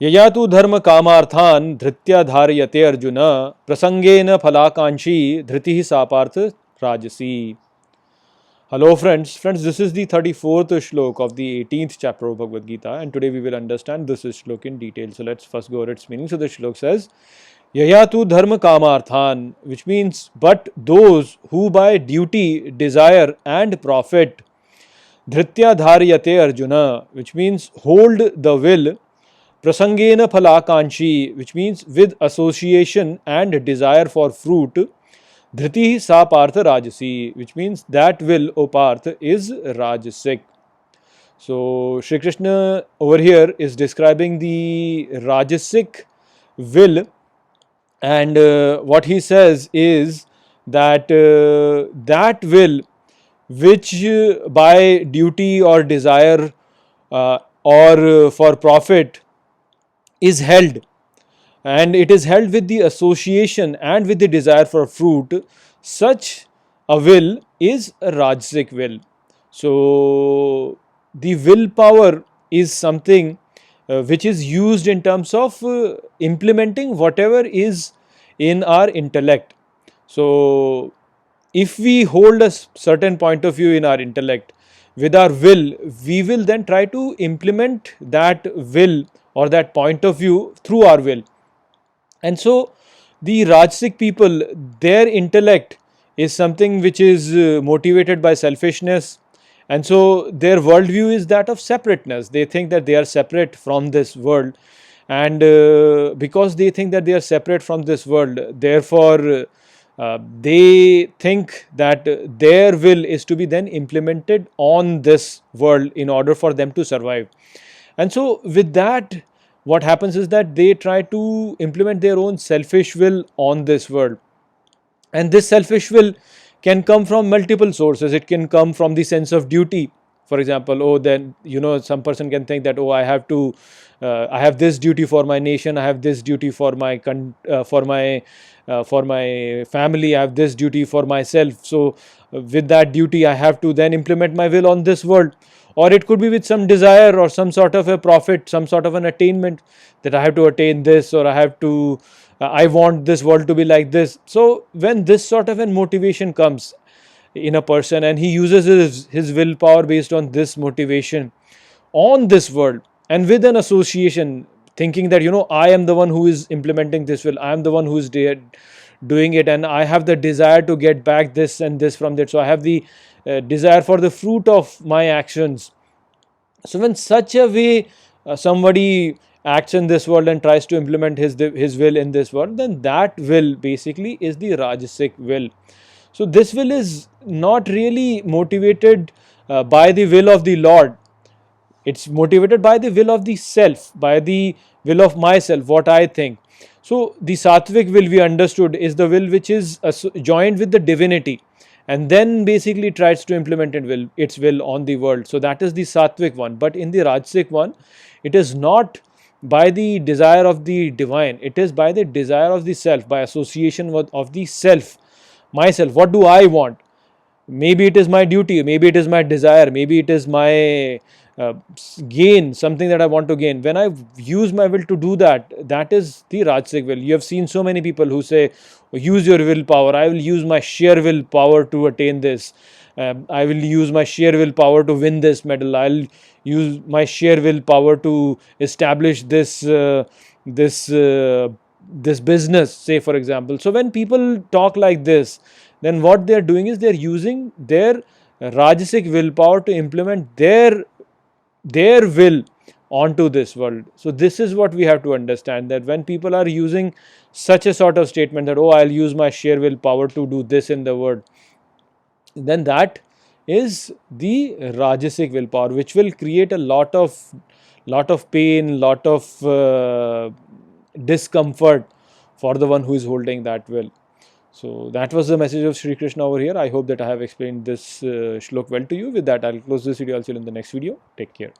Yayatu dharma kamarthan dhritya dharayate Arjuna prasangena phalakanshi dhritihi sapartha rajasi. Hello friends, this is the 34th shlok of the 18th chapter of Bhagavad Gita, and today we will understand this shlok in detail. So let's first go over its meaning. So the shlok says, Yayatu dharma kamarthan, which means, but those who by duty desire and profit, dhritya dharayate Arjuna, which means hold the will, prasangena phalakanshi, which means with association and desire for fruit, dhriti sa partha rajasi, which means that will, O Partha, is rajasic. So Shri Krishna over here is describing the rajasic will, and what he says is that that will which by duty or desire or for profit is held, and it is held with the association and with the desire for fruit, such a will is a rajasic will. So the willpower is something which is used in terms of implementing whatever is in our intellect. So if we hold a certain point of view in our intellect, with our will, we will then try to implement that will or that point of view through our will. And so the Rajasic people, their intellect is something which is motivated by selfishness, and so their worldview is that of separateness. They think that they are separate from this world, and because they think that they are separate from this world, therefore they think that their will is to be then implemented on this world in order for them to survive. And so with that, what happens is that they try to implement their own selfish will on this world. And this selfish will can come from multiple sources. It can come from the sense of duty. For example, oh, then some person can think that, oh, I have to, I have this duty for my nation, I have this duty for my family, I have this duty for myself. So with that duty, I have to then implement my will on this world. Or it could be with some desire or some sort of a profit, some sort of an attainment, that I have to attain this, or I have to, I want this world to be like this. So when this sort of a motivation comes in a person, and he uses his willpower based on this motivation on this world, and with an association, thinking that I am the one who is implementing this will, I am the one who is doing it, and I have the desire to get back this and this from that, so I have the desire for the fruit of my actions. So when such a way somebody acts in this world and tries to implement his will in this world, then that will basically is the Rajasic will. So this will is not really motivated by the will of the Lord. It's motivated by the will of the self, by the will of myself, what I think. So the Sattvic will, we understood, is the will which is joined with the divinity, and then basically tries to implement its will on the world. So that is the Sattvic one. But in the Rajasic one, it is not by the desire of the divine, it is by the desire of the self, by association of the self, myself. What do I want? Maybe it is my duty, maybe it is my desire, maybe it is my gain, something that I want to gain. When I use my will to do that, that is the Rajasic will. You have seen so many people who say, use your willpower, I will use my sheer willpower to attain this, I will use my sheer willpower to win this medal, I'll use my sheer willpower to establish this business, say for example. So when people talk like this, then what they are doing is they are using their Rajasic willpower to implement their will onto this world. So this is what we have to understand, that when people are using such a sort of statement that, oh, I'll use my sheer willpower to do this in the world, then that is the Rajasic willpower, which will create a lot of pain, lot of discomfort for the one who is holding that will. So that was the message of Sri Krishna over here. I hope that I have explained this shlok well to you. With that, I'll close this video. I'll see you in the next video. Take care.